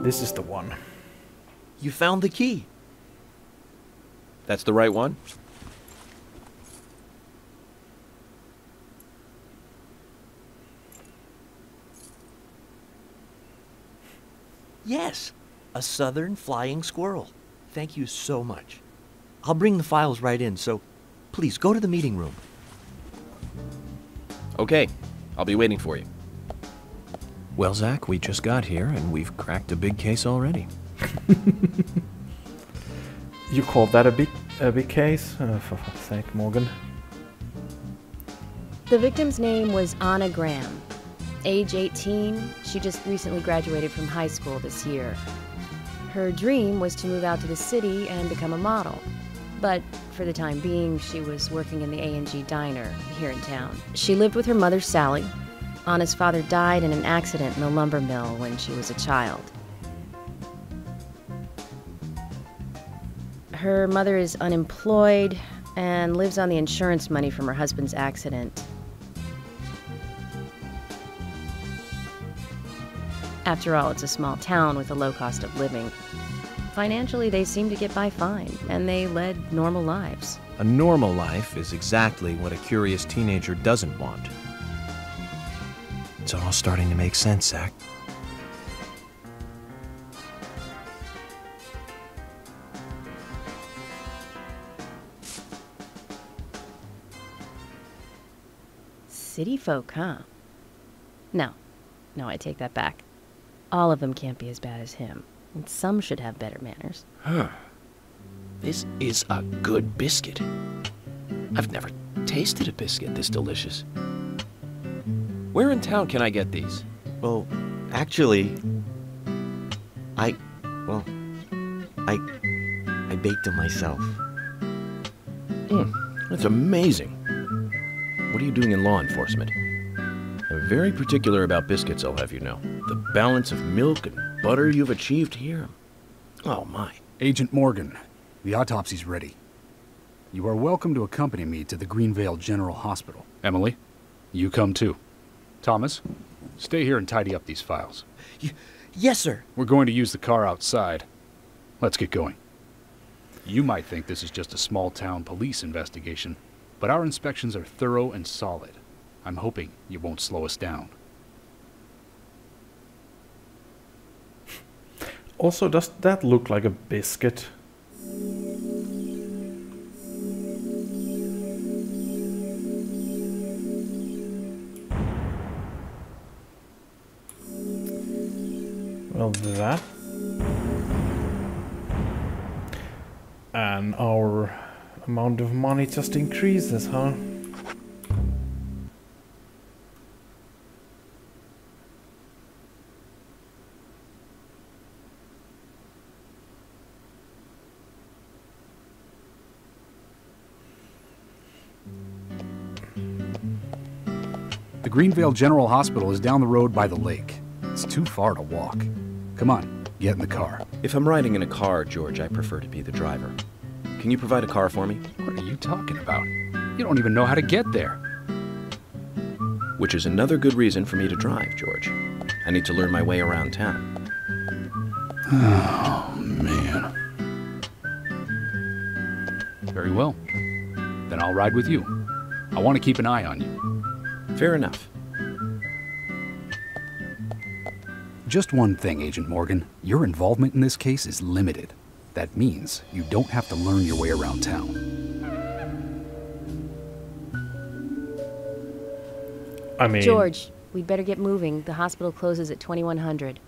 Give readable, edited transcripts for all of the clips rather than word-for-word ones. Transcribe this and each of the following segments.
This is the one. You found the key. That's the right one? Yes, a southern flying squirrel. Thank you so much. I'll bring the files right in, so please go to the meeting room. Okay, I'll be waiting for you. Well, Zach, we just got here, and we've cracked a big case already. You call that a big case? For fuck's sake, Morgan. The victim's name was Anna Graham. Age 18, she just recently graduated from high school this year. Her dream was to move out to the city and become a model. But for the time being, she was working in the A&G diner here in town. She lived with her mother, Sally. Anna's father died in an accident in the lumber mill when she was a child. Her mother is unemployed and lives on the insurance money from her husband's accident. After all, it's a small town with a low cost of living. Financially, they seem to get by fine, and they led normal lives. A normal life is exactly what a curious teenager doesn't want. It's all starting to make sense, Zach. City folk, huh? No, I take that back. All of them can't be as bad as him. And some should have better manners. Huh. This is a good biscuit. I've never tasted a biscuit this delicious. Where in town can I get these? Well, actually, I baked them myself. That's amazing. What are you doing in law enforcement? I'm very particular about biscuits, I'll have you know. The balance of milk and butter you've achieved here. Oh, my. Agent Morgan, the autopsy's ready. You are welcome to accompany me to the Greenvale General Hospital. Emily, you come too. Thomas, stay here and tidy up these files. Yes, sir. We're going to use the car outside. Let's get going. You might think this is just a small-town police investigation, but our inspections are thorough and solid. I'm hoping you won't slow us down. Also, does that look like a biscuit? Well, that. And our amount of money just increases, huh? The Greenvale General Hospital is down the road by the lake. It's too far to walk. Come on, get in the car. If I'm riding in a car, George, I prefer to be the driver. Can you provide a car for me? What are you talking about? You don't even know how to get there. Which is another good reason for me to drive, George. I need to learn my way around town. Oh, man. Very well. Then I'll ride with you. I want to keep an eye on you. Fair enough. Just one thing, Agent Morgan. Your involvement in this case is limited. That means you don't have to learn your way around town. I mean... George, we'd better get moving. The hospital closes at 2100.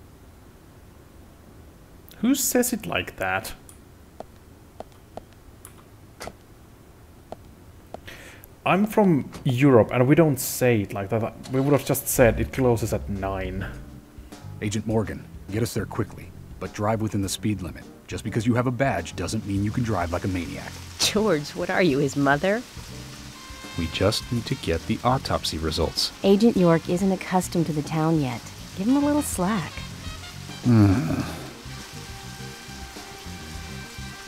Who says it like that? I'm from Europe and we don't say it like that. We would have just said it closes at 9. Agent Morgan, get us there quickly, but drive within the speed limit. Just because you have a badge doesn't mean you can drive like a maniac. George, what are you, his mother? We just need to get the autopsy results. Agent York isn't accustomed to the town yet. Give him a little slack.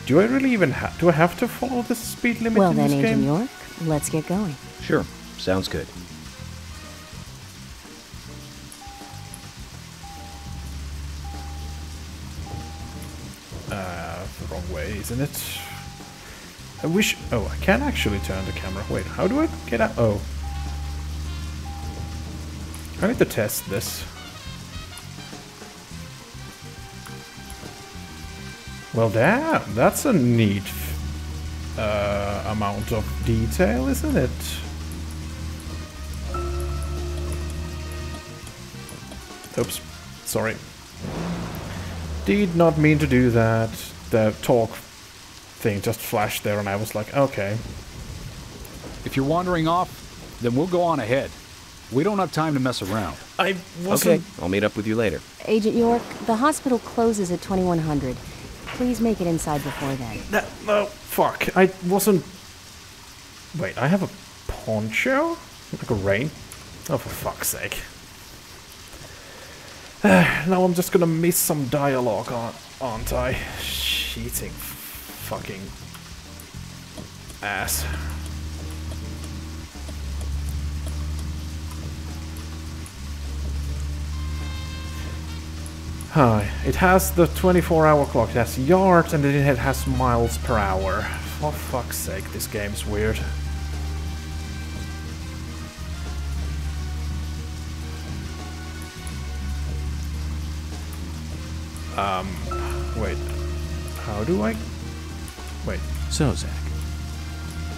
Do I really even do I have to follow the speed limit Well in then, this Agent game? York, let's get going. Sure, sounds good. The wrong way, isn't it? I wish... Oh, I can actually turn the camera. Wait, how do I get out? Oh. I need to test this. Well, damn, that's a neat amount of detail, isn't it? Oops, sorry. Did not mean to do that. The talk thing just flashed there and I was like, okay. If you're wandering off, then we'll go on ahead. We don't have time to mess around. I wasn't... Okay, I'll meet up with you later. Agent York, the hospital closes at 2100. Please make it inside before then. No, fuck. I wasn't... Wait, I have a poncho? Like a rain? Oh, for fuck's sake. Now I'm just gonna miss some dialogue, aren't I? Cheating fucking ass. Hi. It has the 24-hour clock. It has yards and then it has miles per hour. For fuck's sake, this game's weird. Wait. How do I... Wait. So, Zach,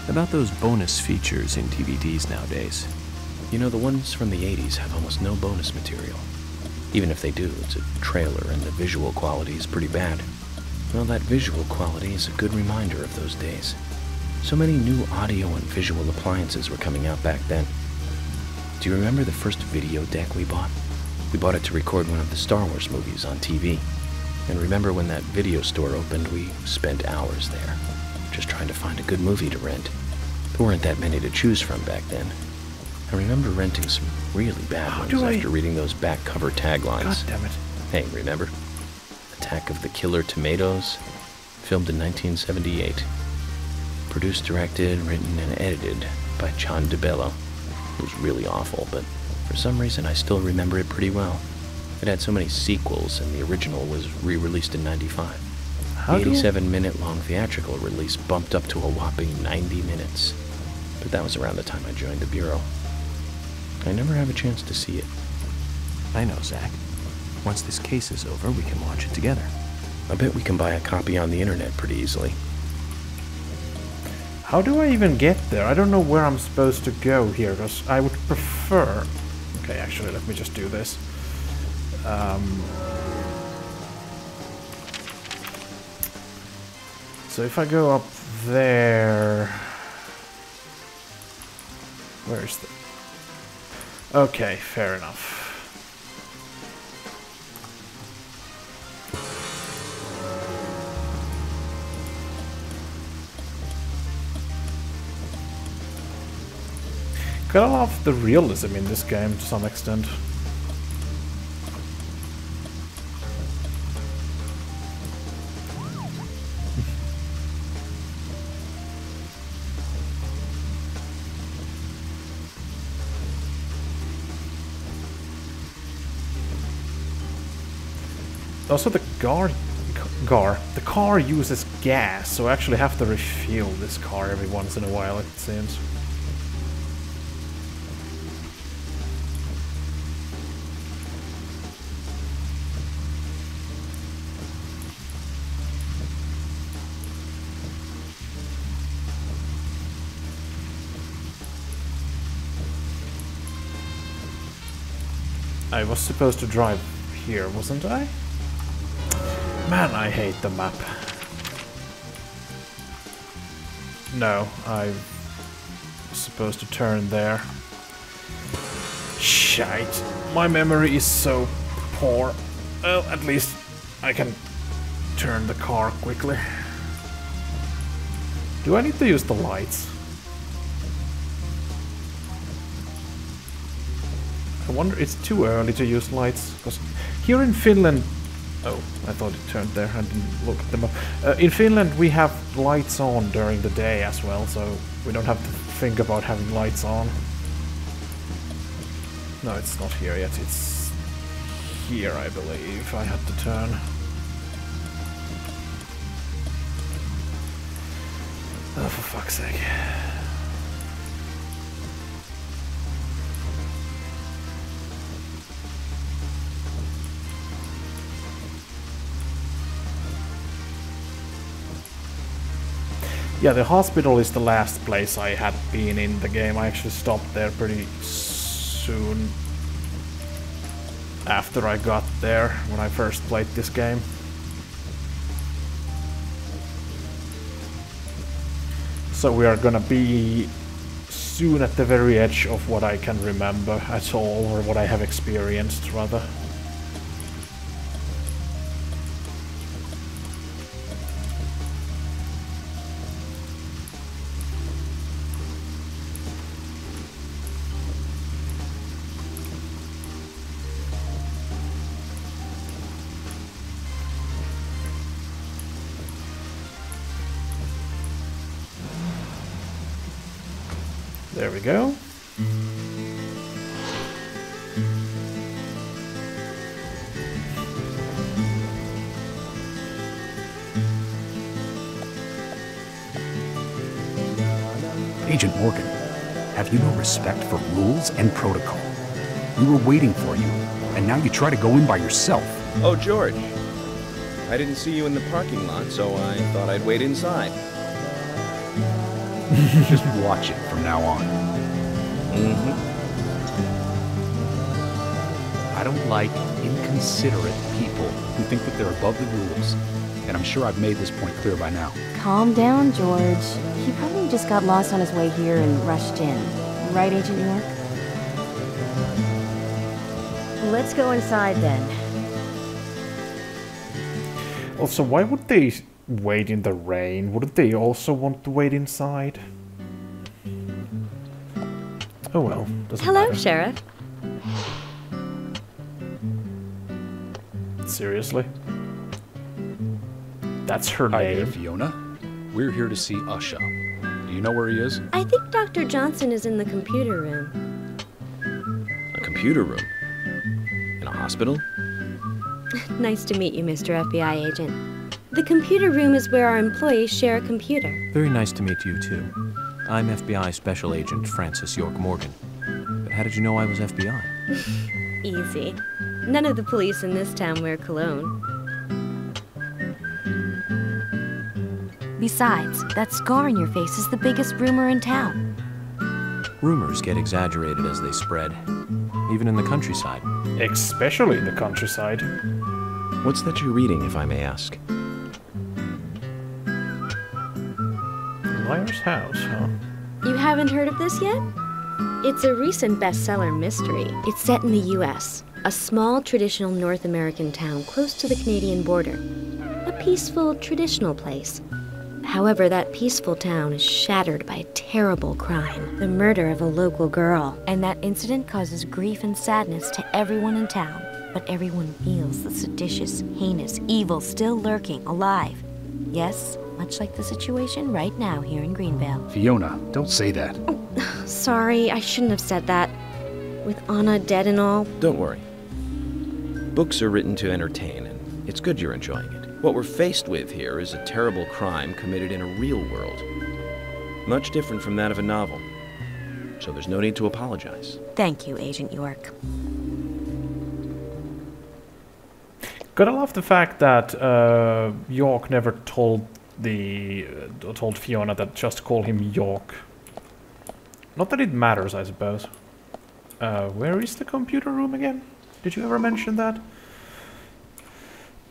about those bonus features in DVDs nowadays. You know, the ones from the 80s have almost no bonus material. Even if they do, it's a trailer and the visual quality is pretty bad. Well, that visual quality is a good reminder of those days. So many new audio and visual appliances were coming out back then. Do you remember the first video deck we bought? We bought it to record one of the Star Wars movies on TV. And remember when that video store opened, we spent hours there, just trying to find a good movie to rent. There weren't that many to choose from back then. I remember renting some really bad ones after reading those back cover taglines. God damn it. Hey, remember? Attack of the Killer Tomatoes? Filmed in 1978. Produced, directed, written, and edited by John DeBello. It was really awful, but for some reason I still remember it pretty well. It had so many sequels, and the original was re-released in '95. The 87-minute-long theatrical release bumped up to a whopping 90 minutes. But that was around the time I joined the Bureau. I never have a chance to see it. I know, Zach. Once this case is over, we can watch it together. I bet we can buy a copy on the internet pretty easily. How do I even get there? I don't know where I'm supposed to go here, because I would prefer... Okay, actually, let me just do this. So if I go up there... Where's the... Okay, fair enough. Kinda love the realism in this game to some extent. Also the car uses gas, so I actually have to refuel this car every once in a while, it seems. I was supposed to drive here, wasn't I? Man, I hate the map. No, I was supposed to turn there. Shite. My memory is so poor. Well, at least I can turn the car quickly. Do I need to use the lights? I wonder, it's too early to use lights, because here in Finland... Oh, I thought it turned there, I didn't look at them up. In Finland we have lights on during the day as well, so we don't have to think about having lights on. No, it's not here yet, it's here I believe I had to turn. for fuck's sake. Yeah, the hospital is the last place I had been in the game. I actually stopped there pretty soon after I got there when I first played this game. So we are gonna be soon at the very edge of what I can remember at all, or what I have experienced rather. There we go. Agent Morgan, have you no respect for rules and protocol? We were waiting for you, and now you try to go in by yourself. Oh, George. I didn't see you in the parking lot, so I thought I'd wait inside. Just watch it from now on. I don't like inconsiderate people who think that they're above the rules. And I'm sure I've made this point clear by now. Calm down, George. He probably just got lost on his way here and rushed in. Right, Agent York? Let's go inside then. Also, why would they wait in the rain? Wouldn't they also want to wait inside? Oh well, doesn't Hello, matter. Sheriff. Seriously? That's her Hi there, name. Fiona. We're here to see Usha. Do you know where he is? I think Dr. Johnson is in the computer room. A computer room? In a hospital? Nice to meet you, Mr. FBI agent. The computer room is where our employees share a computer. Very nice to meet you, too. I'm FBI Special Agent Francis York Morgan. But how did you know I was FBI? Easy. None of the police in this town wear cologne. Besides, that scar on your face is the biggest rumor in town. Rumors get exaggerated as they spread, even in the countryside. Especially in the countryside. What's that you're reading, if I may ask? Liar's House, huh? You haven't heard of this yet? It's a recent bestseller mystery. It's set in the U.S., a small traditional North American town close to the Canadian border. A peaceful, traditional place. However, that peaceful town is shattered by a terrible crime, the murder of a local girl. And that incident causes grief and sadness to everyone in town. But everyone feels the seditious, heinous evil still lurking, alive. Yes, much like the situation right now here in Greenvale. Fiona, don't say that. Sorry, I shouldn't have said that. With Anna dead and all. Don't worry. Books are written to entertain, and it's good you're enjoying it. What we're faced with here is a terrible crime committed in a real world. Much different from that of a novel. So there's no need to apologize. Thank you, Agent York. Gotta love the fact that York never told told Fiona that just call him York. Not that it matters, I suppose. Where is the computer room again? Did you ever mention that?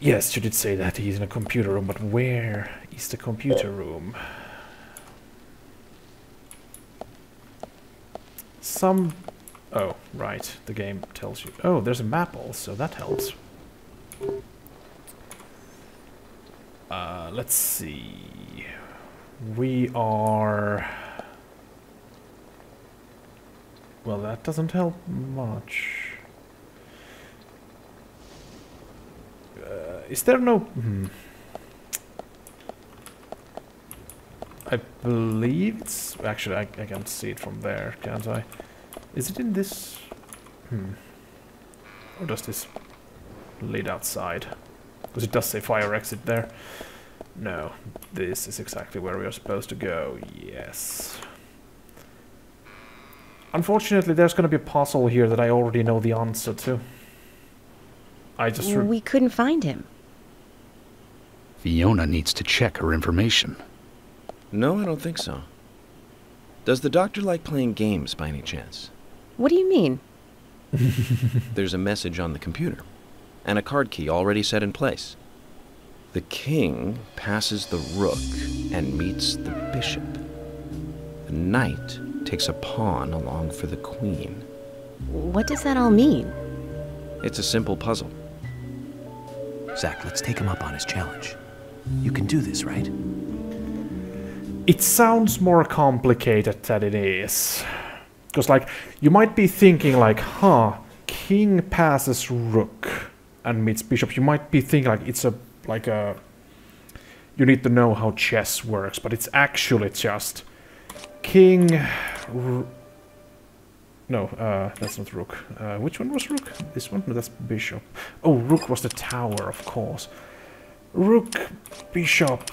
Yes, you did say that he's in a computer room, but where is the computer room? Oh, right, the game tells you. Oh, there's a map also, that helps. Let's see. We are... Well, that doesn't help much. Is there no... I believe it's... Actually, I can't see it from there, can't I? Is it in this... Or does this lead outside? Because it does say fire exit there. No, this is exactly where we are supposed to go, yes. Unfortunately, there's gonna be a puzzle here that I already know the answer to. We couldn't find him. Fiona needs to check her information. No, I don't think so. Does the doctor like playing games by any chance? What do you mean? There's a message on the computer, and a card key already set in place. The king passes the rook and meets the bishop. The knight takes a pawn along for the queen. What does that all mean? It's a simple puzzle. Zach, let's take him up on his challenge. You can do this, right? It sounds more complicated than it is. Because, like, you might be thinking, like, huh, king passes rook and meets bishop. You might be thinking, like, it's you need to know how chess works, but it's actually just king... No, that's not rook. Which one was rook? This one? No, that's bishop. Oh, rook was the tower, of course. Rook, bishop,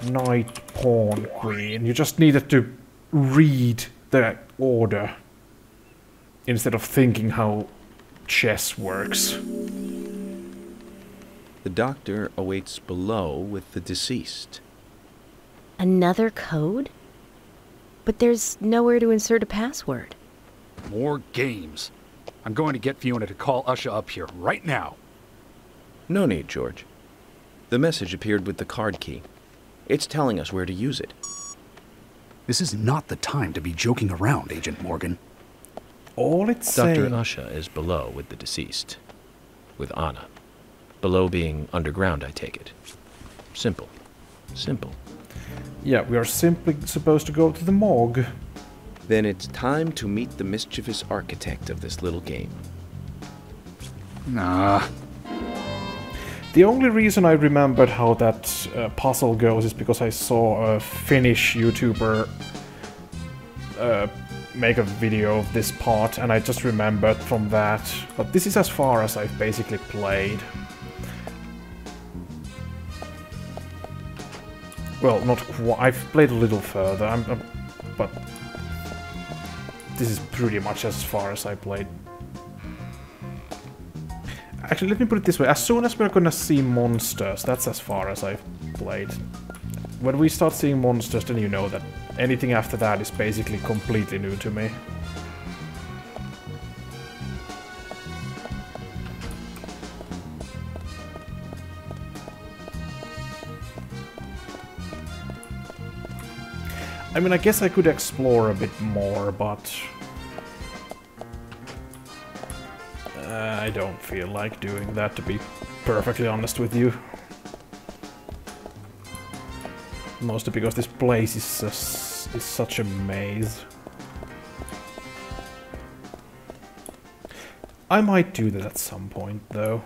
knight, pawn, queen. You just needed to read the order instead of thinking how chess works. The doctor awaits below with the deceased. Another code? But there's nowhere to insert a password. More games. I'm going to get Fiona to call Usha up here right now. No need, George. The message appeared with the card key. It's telling us where to use it. This is not the time to be joking around, Agent Morgan. All it's saying... Dr. Usha is below with the deceased. With Anna. Below being underground, I take it. Simple. Simple. Yeah, we are simply supposed to go to the morgue. Then it's time to meet the mischievous architect of this little game. Nah. The only reason I remembered how that puzzle goes is because I saw a Finnish YouTuber make a video of this part, and I just remembered from that. But this is as far as I've basically played. Well, not quite. I've played a little further, but this is pretty much as far as I played. Actually, let me put it this way. As soon as we're gonna see monsters, that's as far as I've played. When we start seeing monsters, then you know that anything after that is basically completely new to me. I mean, I guess I could explore a bit more, but... I don't feel like doing that, to be perfectly honest with you. Mostly because this place is such a maze. I might do that at some point, though.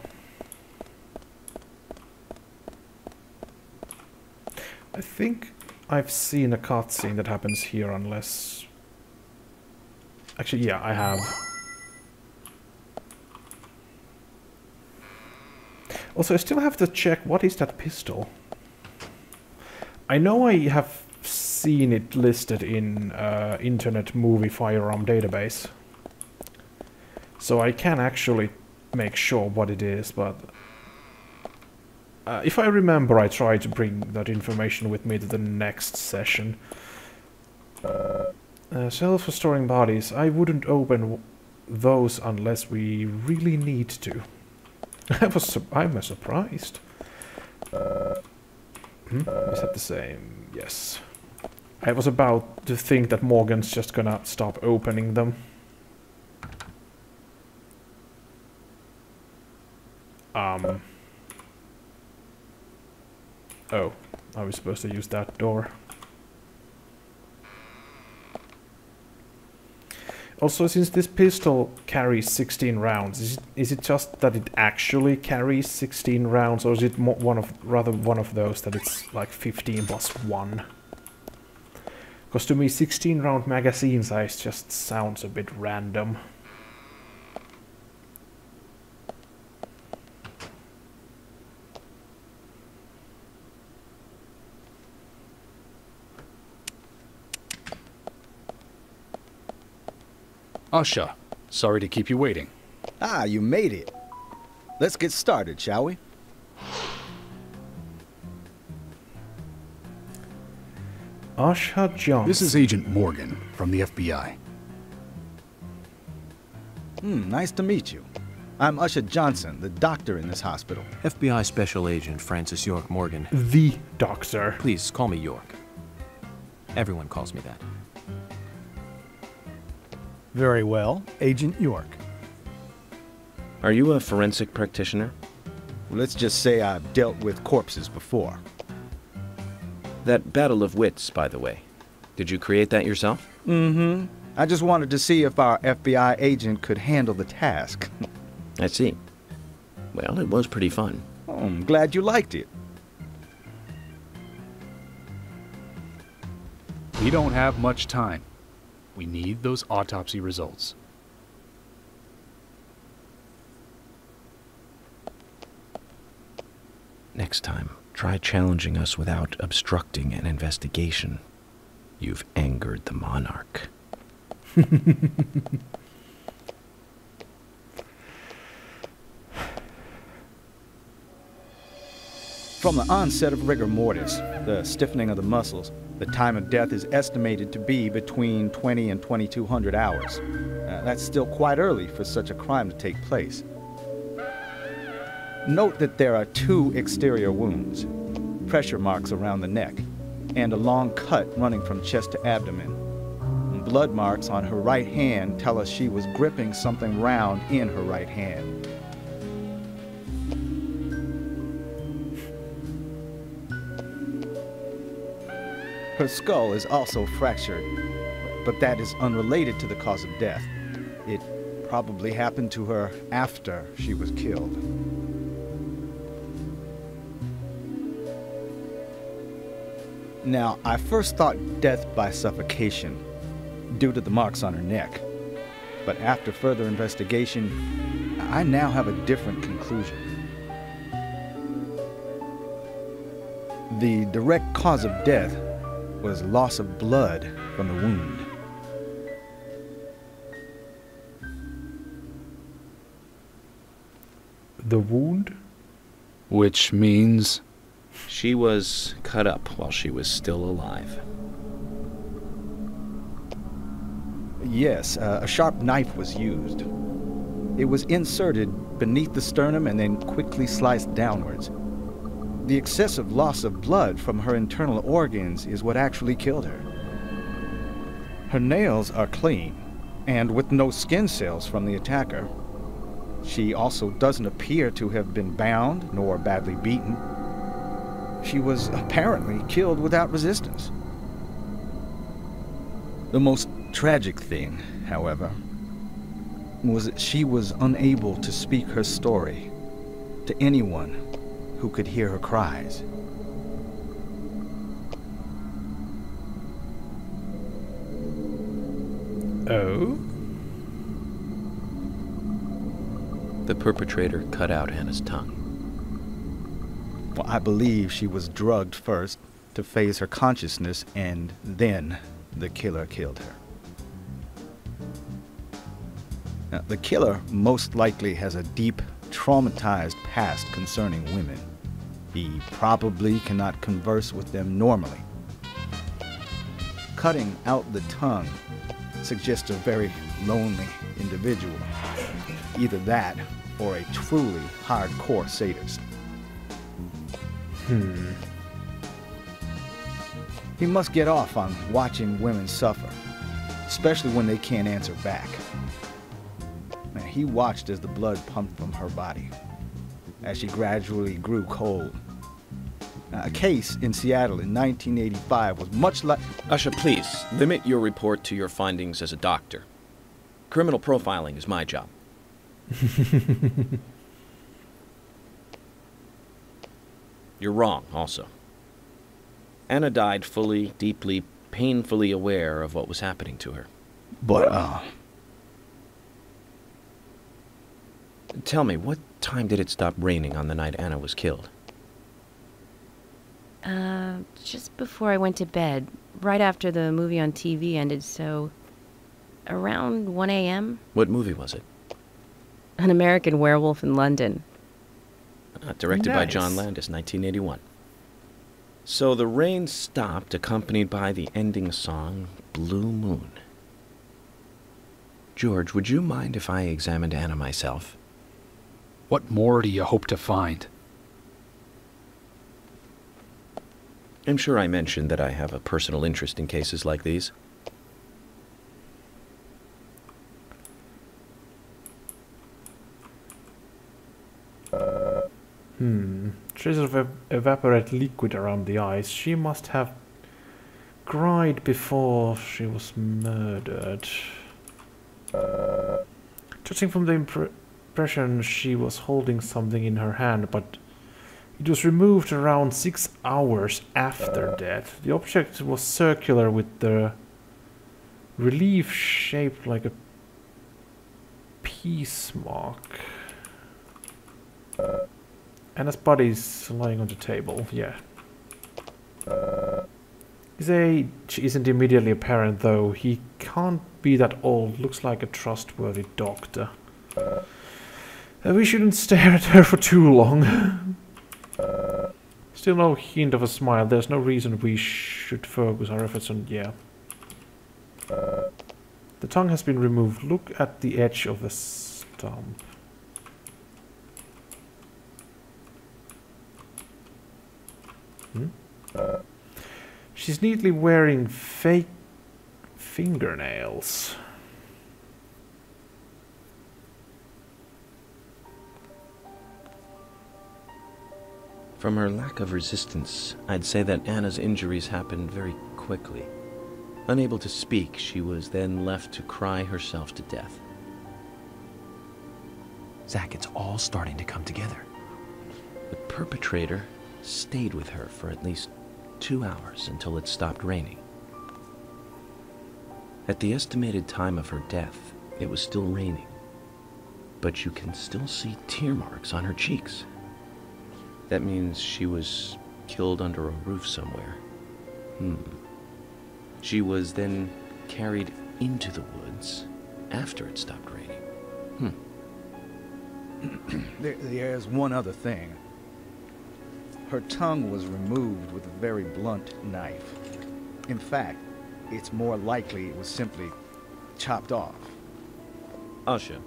I think I've seen a cutscene that happens here, unless... Actually, yeah, I have. Also, I still have to check, what is that pistol? I know I have seen it listed in Internet Movie Firearm Database. So I can actually make sure what it is, but... if I remember, I try to bring that information with me to the next session. Self-restoring bodies. I wouldn't open those unless we really need to. I'm surprised. Is that the same? Yes. I was about to think that Morgan's just gonna stop opening them. Oh, are we supposed to use that door? Also, since this pistol carries 16 rounds, is it just that it actually carries 16 rounds, or is it rather one of those that it's like 15 plus 1? Because to me, 16 round magazine size just sounds a bit random. Usha, sorry to keep you waiting. Ah, you made it. Let's get started, shall we? Usha Johnson. This is Agent Morgan from the FBI. Nice to meet you. I'm Usha Johnson, the doctor in this hospital. FBI Special Agent Francis York Morgan. the doctor. Please call me York. Everyone calls me that. Very well, Agent York. Are you a forensic practitioner? Let's just say I've dealt with corpses before. That battle of wits, by the way. Did you create that yourself? Mm-hmm. I just wanted to see if our FBI agent could handle the task. I see. Well, it was pretty fun. Oh, I'm glad you liked it. We don't have much time. We need those autopsy results. Next time, try challenging us without obstructing an investigation. You've angered the monarch. From the onset of rigor mortis, the stiffening of the muscles, the time of death is estimated to be between 20 and 2200 hours. That's still quite early for such a crime to take place. Note that there are 2 exterior wounds, pressure marks around the neck, and a long cut running from chest to abdomen. Blood marks on her right hand tell us she was gripping something round in her right hand. Her skull is also fractured, but that is unrelated to the cause of death. It probably happened to her after she was killed. Now, I first thought death by suffocation, due to the marks on her neck. But after further investigation, I now have a different conclusion. The direct cause of death was loss of blood from the wound. The wound? Which means... She was cut up while she was still alive. Yes, a sharp knife was used. It was inserted beneath the sternum and then quickly sliced downwards. The excessive loss of blood from her internal organs is what actually killed her. Her nails are clean, and with no skin cells from the attacker. She also doesn't appear to have been bound nor badly beaten. She was apparently killed without resistance. The most tragic thing, however, was that she was unable to speak her story to anyone who could hear her cries. Oh? The perpetrator cut out Anna's tongue. Well, I believe she was drugged first to phase her consciousness, and then the killer killed her. Now, the killer most likely has a deep, traumatized past concerning women. He probably cannot converse with them normally. Cutting out the tongue suggests a very lonely individual. Either that, or a truly hardcore sadist. He must get off on watching women suffer, especially when they can't answer back. Now, he watched as the blood pumped from her body, as she gradually grew cold. Now, a case in Seattle in 1985 was much like... Usha, please, limit your report to your findings as a doctor. Criminal profiling is my job. You're wrong, also. Anna died fully, deeply, painfully aware of what was happening to her. But, Tell me, what time did it stop raining on the night Anna was killed? Just before I went to bed, right after the movie on TV ended, so Around 1 a.m. What movie was it? An American Werewolf in London. Directed by Nice. John Landis, 1981. So the rain stopped, accompanied by the ending song, Blue Moon. George, would you mind if I examined Anna myself? What more do you hope to find? I'm sure I mentioned that I have a personal interest in cases like these. Traces of evaporate liquid around the eyes. She must have cried before she was murdered. Judging from the impression, she was holding something in her hand, but it was removed around 6 hours after death. The object was circular with the relief shaped like a peace mark. Anna's body is lying on the table, yeah. His age isn't immediately apparent, though. He can't be that old. Looks like a trustworthy doctor. We shouldn't stare at her for too long. Still no hint of a smile. There's no reason we should focus our efforts on... yeah. The tongue has been removed. Look at the edge of the stump. She's neatly wearing fake fingernails. From her lack of resistance, I'd say that Anna's injuries happened very quickly. Unable to speak, she was then left to cry herself to death. Zach, it's all starting to come together. The perpetrator stayed with her for at least 2 hours until it stopped raining. At the estimated time of her death, it was still raining, but you can still see tear marks on her cheeks. That means she was killed under a roof somewhere. She was then carried into the woods after it stopped raining. There's one other thing. Her tongue was removed with a very blunt knife. In fact, it's more likely it was simply chopped off. Asha,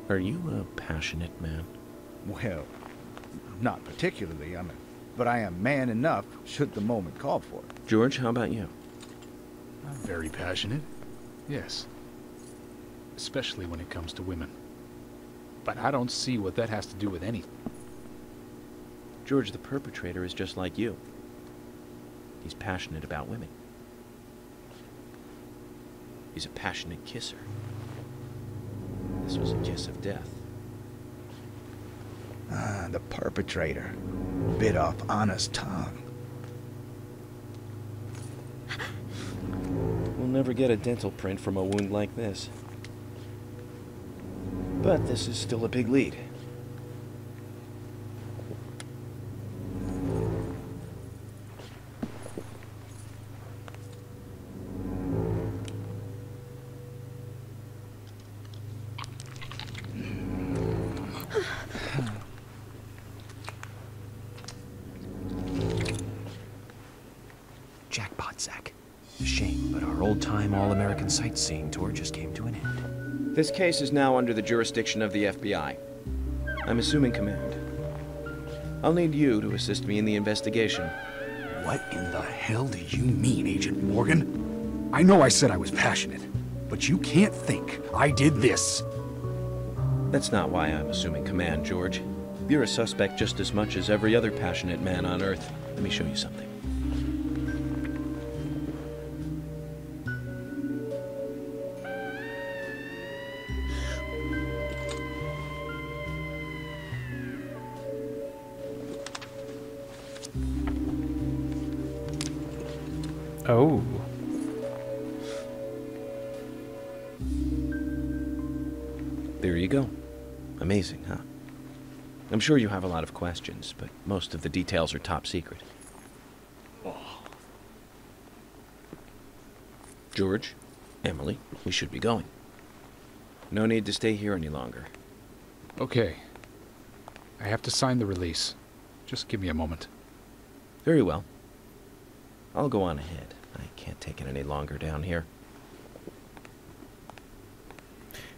are you a passionate man? Well, not particularly, but I am man enough should the moment call for it. George, how about you? I'm very passionate. Yes. Especially when it comes to women. But I don't see what that has to do with anything. George, the perpetrator, is just like you. He's passionate about women. He's a passionate kisser. This was a kiss of death. The perpetrator bit off Anna's tongue. We'll never get a dental print from a wound like this. But this is still a big lead. Jackpot, Zach. A shame, but our old-time all-American sightseeing tour just came to an end. This case is now under the jurisdiction of the FBI. I'm assuming command. I'll need you to assist me in the investigation. What in the hell do you mean, Agent Morgan? I know I said I was passionate, but you can't think I did this. That's not why I'm assuming command, George. You're a suspect just as much as every other passionate man on Earth. Let me show you something. Oh. There you go. Amazing, huh? I'm sure you have a lot of questions, but most of the details are top secret. George, Emily, we should be going. No need to stay here any longer. Okay. I have to sign the release. Just give me a moment. Very well. I'll go on ahead. I can't take it any longer down here.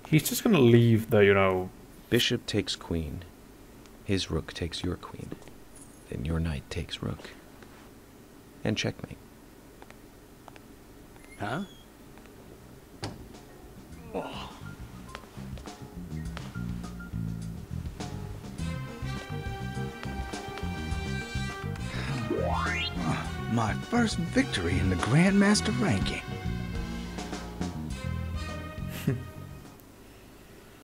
He's just gonna leave the, you know... Bishop takes queen. His rook takes your queen. Then your knight takes rook. And checkmate. Huh? My first victory in the Grandmaster ranking.